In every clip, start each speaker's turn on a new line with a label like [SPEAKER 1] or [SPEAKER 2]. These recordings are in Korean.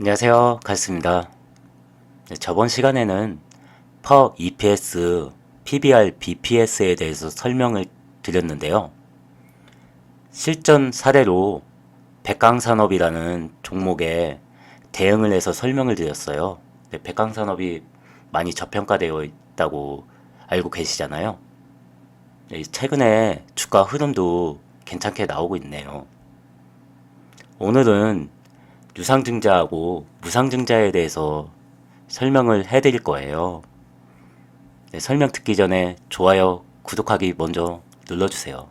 [SPEAKER 1] 안녕하세요. 가습니다. 네, 저번 시간에는 per EPS, PBR, BPS에 대해서 설명을 드렸는데요. 실전 사례로 백강산업이라는 종목에 대응을 해서 설명을 드렸어요. 네, 백강산업이 많이 저평가되어 있다고 알고 계시잖아요. 네, 최근에 주가 흐름도 괜찮게 나오고 있네요. 오늘은 유상증자하고 무상증자에 대해서 설명을 해드릴 거예요. 네, 설명 듣기 전에 좋아요, 구독하기 먼저 눌러주세요.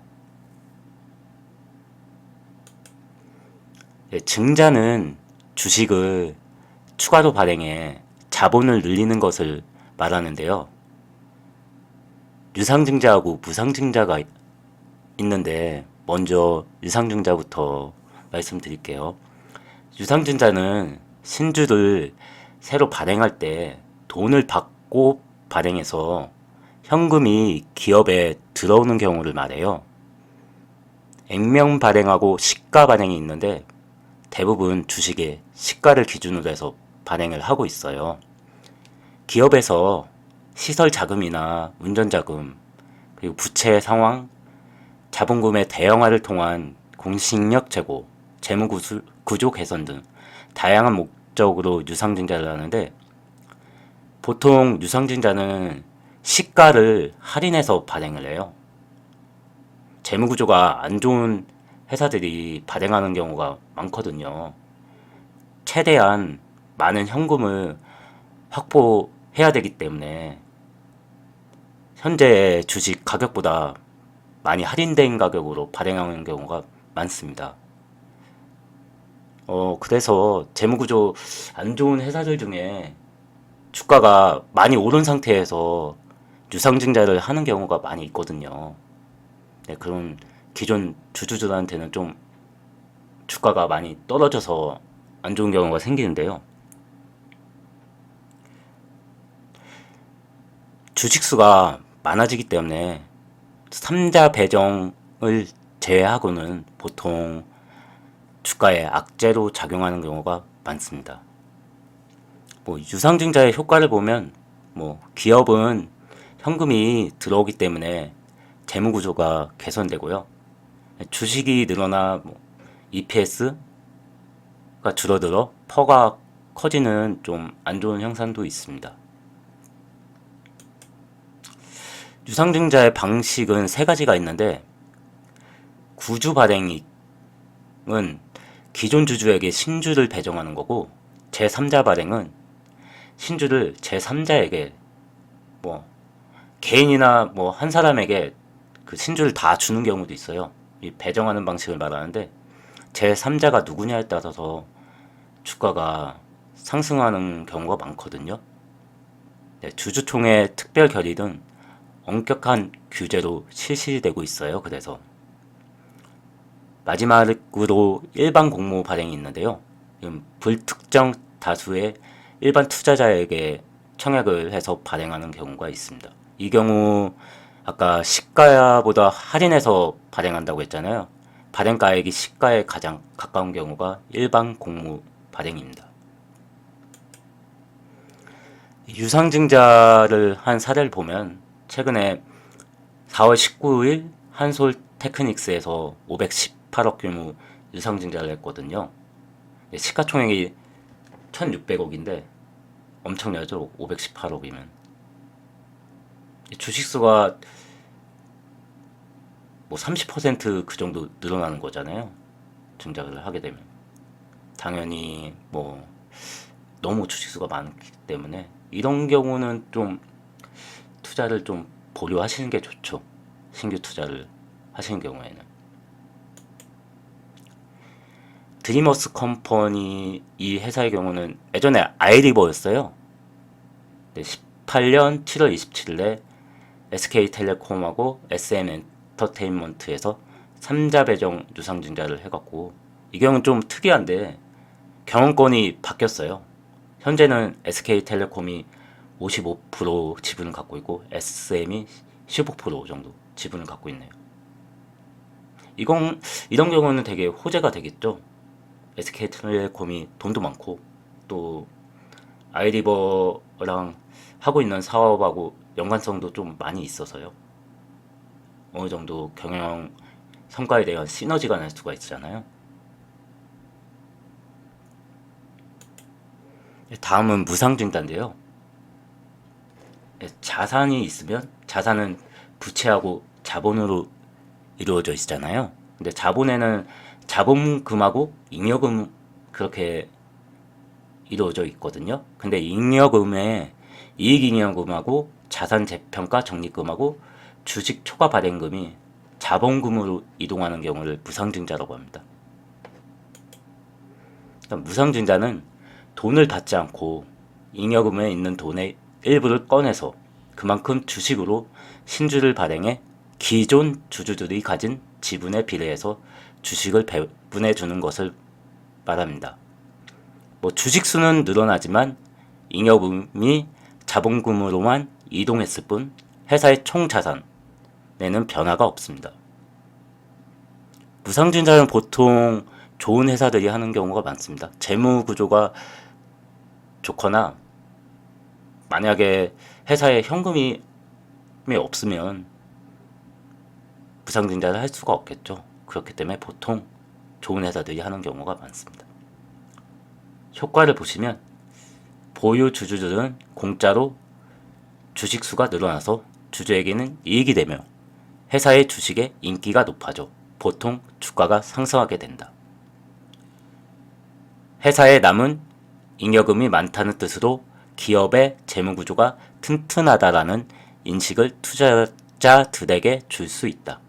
[SPEAKER 1] 네, 증자는 주식을 추가로 발행해 자본을 늘리는 것을 말하는데요. 유상증자하고 무상증자가 있는데 먼저 유상증자부터 말씀드릴게요. 유상증자는 신주를 새로 발행할 때 돈을 받고 발행해서 현금이 기업에 들어오는 경우를 말해요. 액면 발행하고 시가 발행이 있는데 대부분 주식에 시가를 기준으로 해서 발행을 하고 있어요. 기업에서 시설 자금이나 운전 자금, 그리고 부채 상황, 자본금의 대형화를 통한 공식력 제고, 재무 구조 개선 등 다양한 목적으로 유상증자를 하는데 보통 유상증자는 시가를 할인해서 발행을 해요. 재무구조가 안 좋은 회사들이 발행하는 경우가 많거든요. 최대한 많은 현금을 확보해야 되기 때문에 현재 주식 가격보다 많이 할인된 가격으로 발행하는 경우가 많습니다. 그래서 재무구조 안 좋은 회사들 중에 주가가 많이 오른 상태에서 유상증자를 하는 경우가 많이 있거든요. 네, 그런 기존 주주들한테는 좀 주가가 많이 떨어져서 안 좋은 경우가 생기는데요. 주식수가 많아지기 때문에 3자 배정을 제외하고는 보통 주가에 악재로 작용하는 경우가 많습니다. 유상증자의 효과를 보면 기업은 현금이 들어오기 때문에 재무 구조가 개선되고요. 주식이 늘어나 EPS가 줄어들어 퍼가 커지는 좀 안 좋은 현상도 있습니다. 유상증자의 방식은 세 가지가 있는데 구주 발행은 기존 주주에게 신주를 배정하는 거고 제3자 발행은 신주를 제3자에게 개인이나 한 사람에게 그 신주를 다 주는 경우도 있어요. 이 배정하는 방식을 말하는데 제3자가 누구냐에 따라서 주가가 상승하는 경우가 많거든요. 네, 주주총회 특별 결의는 엄격한 규제로 실시되고 있어요. 그래서 마지막으로 일반 공모 발행이 있는데요. 불특정 다수의 일반 투자자에게 청약을 해서 발행하는 경우가 있습니다. 이 경우 아까 시가보다 할인해서 발행한다고 했잖아요. 발행가액이 시가에 가장 가까운 경우가 일반 공모 발행입니다. 유상증자를 한 사례를 보면 최근에 4월 19일 한솔테크닉스에서 518억 규모 유상증자를 했거든요. 시가총액이 1600억인데 엄청나죠? 518억이면. 주식수가 30%그 정도 늘어나는 거잖아요. 증자를 하게 되면. 당연히 너무 주식수가 많기 때문에 이런 경우는 좀 투자를 좀 보류하시는 게 좋죠. 신규 투자를 하시는 경우에는. 드리머스 컴퍼니 이 회사의 경우는 예전에 아이리버였어요. 18년 7월 27일에 SK텔레콤하고 SM엔터테인먼트에서 3자 배정 유상증자를 해갖고 이 경우는 좀 특이한데 경영권이 바뀌었어요. 현재는 SK텔레콤이 55% 지분을 갖고 있고 SM이 15% 정도 지분을 갖고 있네요. 이런 경우는 되게 호재가 되겠죠. SK텔레콤이 돈도 많고 또 아이리버랑 하고 있는 사업하고 연관성도 좀 많이 있어서요. 어느 정도 경영 성과에 대한 시너지가 날 수가 있잖아요. 다음은 무상증자인데요. 자산이 있으면 자산은 부채하고 자본으로 이루어져 있잖아요. 근데 자본에는 자본금하고 잉여금 그렇게 이루어져 있거든요. 근데 잉여금에 이익잉여금하고 자산 재평가 적립금하고 주식 초과 발행금이 자본금으로 이동하는 경우를 무상증자라고 합니다. 그러니까 무상증자는 돈을 받지 않고 잉여금에 있는 돈의 일부를 꺼내서 그만큼 주식으로 신주를 발행해 기존 주주들이 가진 지분에 비례해서 주식을 배분해 주는 것을 말합니다. 주식 수는 늘어나지만 잉여금이 자본금으로만 이동했을 뿐 회사의 총 자산에는 변화가 없습니다. 무상증자는 보통 좋은 회사들이 하는 경우가 많습니다. 재무 구조가 좋거나 만약에 회사에 현금이 없으면 무상증자를 할 수가 없겠죠. 그렇기 때문에 보통 좋은 회사들이 하는 경우가 많습니다. 효과를 보시면 보유 주주들은 공짜로 주식수가 늘어나서 주주에게는 이익이 되며 회사의 주식의 인기가 높아져 보통 주가가 상승하게 된다. 회사에 남은 잉여금이 많다는 뜻으로 기업의 재무구조가 튼튼하다라는 인식을 투자자들에게 줄 수 있다.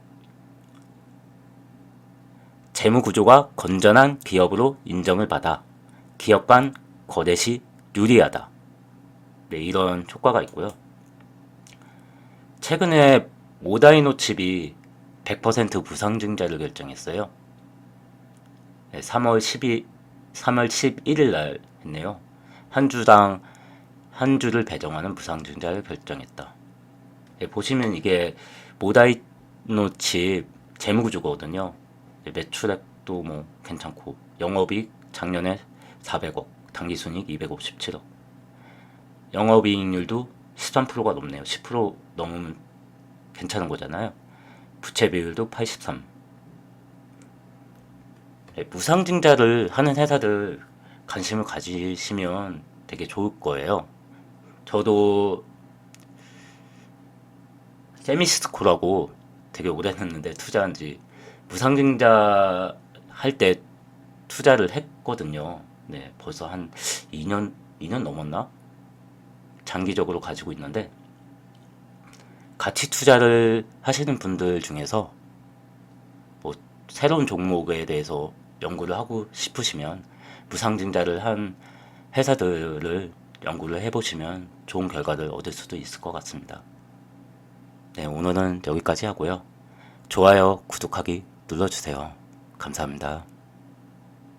[SPEAKER 1] 재무구조가 건전한 기업으로 인정을 받아 기업 간 거래 시 유리하다. 네, 이런 효과가 있고요. 최근에 모다이노 칩이 100% 무상증자를 결정했어요. 네, 3월 11일 날 했네요. 한 주당 한 주를 배정하는 무상증자를 결정했다. 네, 보시면 이게 모다이노 칩 재무구조거든요. 네, 매출액도 괜찮고 영업이익 작년에 400억, 당기순이익 257억. 영업이익률도 13%가 넘네요. 10% 넘으면 괜찮은 거잖아요. 부채 비율도 83. 네, 무상증자를 하는 회사들 관심을 가지시면 되게 좋을 거예요. 저도 세미시스코라고 되게 오래 했는데 투자한 지 무상증자 할 때 투자를 했거든요. 네, 벌써 한 2년 넘었나? 장기적으로 가지고 있는데 가치 투자를 하시는 분들 중에서 새로운 종목에 대해서 연구를 하고 싶으시면 무상증자를 한 회사들을 연구를 해보시면 좋은 결과를 얻을 수도 있을 것 같습니다. 네, 오늘은 여기까지 하고요. 좋아요, 구독하기 눌러주세요. 감사합니다.